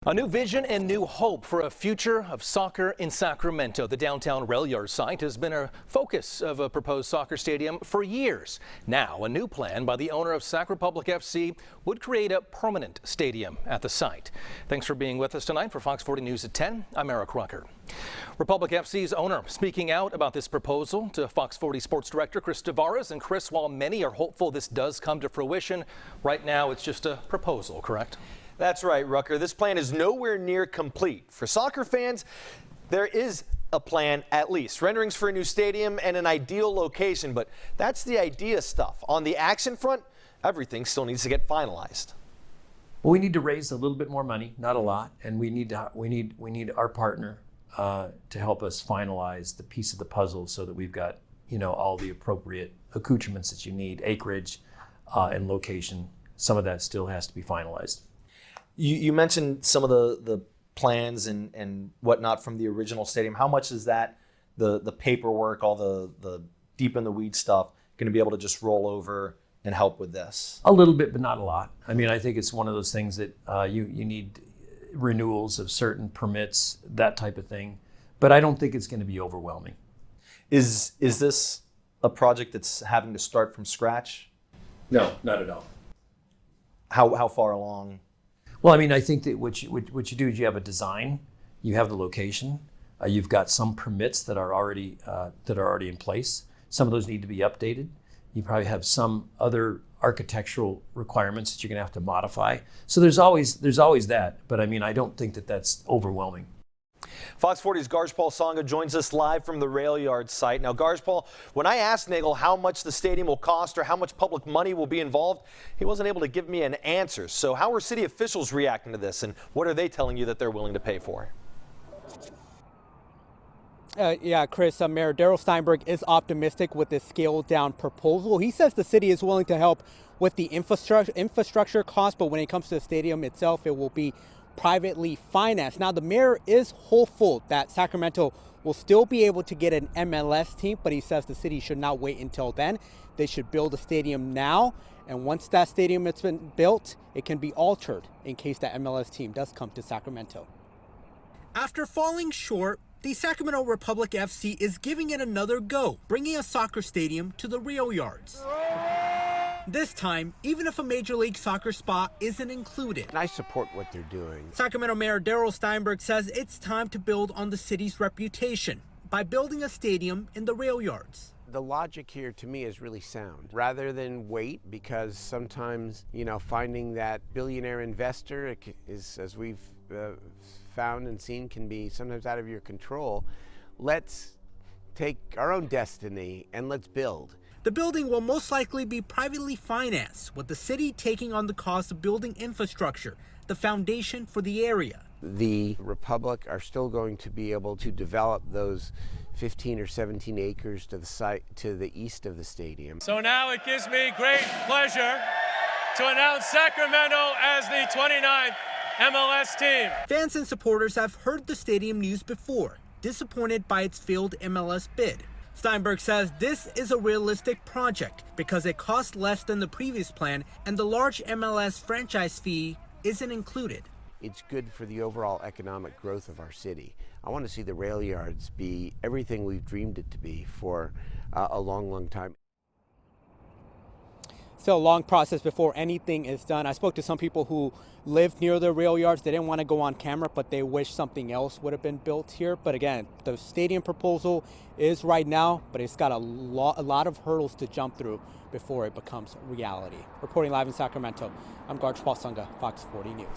A new vision and new hope for a future of soccer in Sacramento. The downtown rail yard site has been a focus of a proposed soccer stadium for years. Now, a new plan by the owner of Sac Republic FC would create a permanent stadium at the site. Thanks for being with us tonight. For Fox 40 News at 10, I'm Eric Rucker. Republic FC's owner speaking out about this proposal to Fox 40 Sports Director Chris Tavares. And Chris, while many are hopeful this does come to fruition, right now it's just a proposal, correct? That's right, Rucker. This plan is nowhere near complete. For soccer fans, there is a plan, at least. Renderings for a new stadium and an ideal location, but that's the idea stuff. On the action front, everything still needs to get finalized. Well, we need to raise a little bit more money, not a lot, and we need our partner to help us finalize the piece of the puzzle so that we've got, all the appropriate accoutrements that you need, acreage and location. Some of that still has to be finalized. You mentioned some of the plans and whatnot from the original stadium. How much is that, the paperwork, all the deep in the weeds stuff, going to be able to just roll over and help with this? A little bit, but not a lot. I mean, I think it's one of those things that you need renewals of certain permits, that type of thing. But I don't think it's going to be overwhelming. Is this a project that's having to start from scratch? No, not at all. How far along? Well, I mean, I think that what you do is you have a design, you have the location, you've got some permits that are already in place. Some of those need to be updated. You probably have some other architectural requirements that you're going to have to modify. So there's always that. But I mean, I don't think that that's overwhelming. Fox 40's Garjpal Sangha joins us live from the rail yard site. Now, Garjpal, when I asked Nagel how much the stadium will cost or how much public money will be involved, he wasn't able to give me an answer. So how are city officials reacting to this, and what are they telling you that they're willing to pay for? Yeah, Chris, Mayor Darrell Steinberg is optimistic with this scaled-down proposal. He says the city is willing to help with the infrastructure cost, but when it comes to the stadium itself, it will be privately financed. Now, the mayor is hopeful that Sacramento will still be able to get an MLS team, but he says the city should not wait until then. They should build a stadium now, and once that stadium has been built, it can be altered in case that MLS team does come to Sacramento. After falling short, the Sacramento Republic FC is giving it another go, bringing a soccer stadium to the rail yards. This time, even if a Major League Soccer spot isn't included. I support what they're doing. Sacramento Mayor Darrell Steinberg says it's time to build on the city's reputation by building a stadium in the rail yards. The logic here to me is really sound. Rather than wait, because sometimes, finding that billionaire investor is, as we've found and seen, can be sometimes out of your control. Let's take our own destiny and let's build. The building will most likely be privately financed, with the city taking on the cost of building infrastructure, the foundation for the area. The Republic are still going to be able to develop those 15 or 17 acres to the site to the east of the stadium. So now it gives me great pleasure to announce Sacramento as the 29th MLS team. Fans and supporters have heard the stadium news before, disappointed by its failed MLS bid. Steinberg says this is a realistic project because it costs less than the previous plan and the large MLS franchise fee isn't included. It's good for the overall economic growth of our city. I want to see the rail yards be everything we've dreamed it to be for a long, long time. Still a long process before anything is done. I spoke to some people who lived near the rail yards. They didn't want to go on camera, but they wish something else would have been built here. But again, the stadium proposal is right now, but it's got a lot of hurdles to jump through before it becomes reality. Reporting live in Sacramento, I'm Garjpal Sangha, Fox 40 News.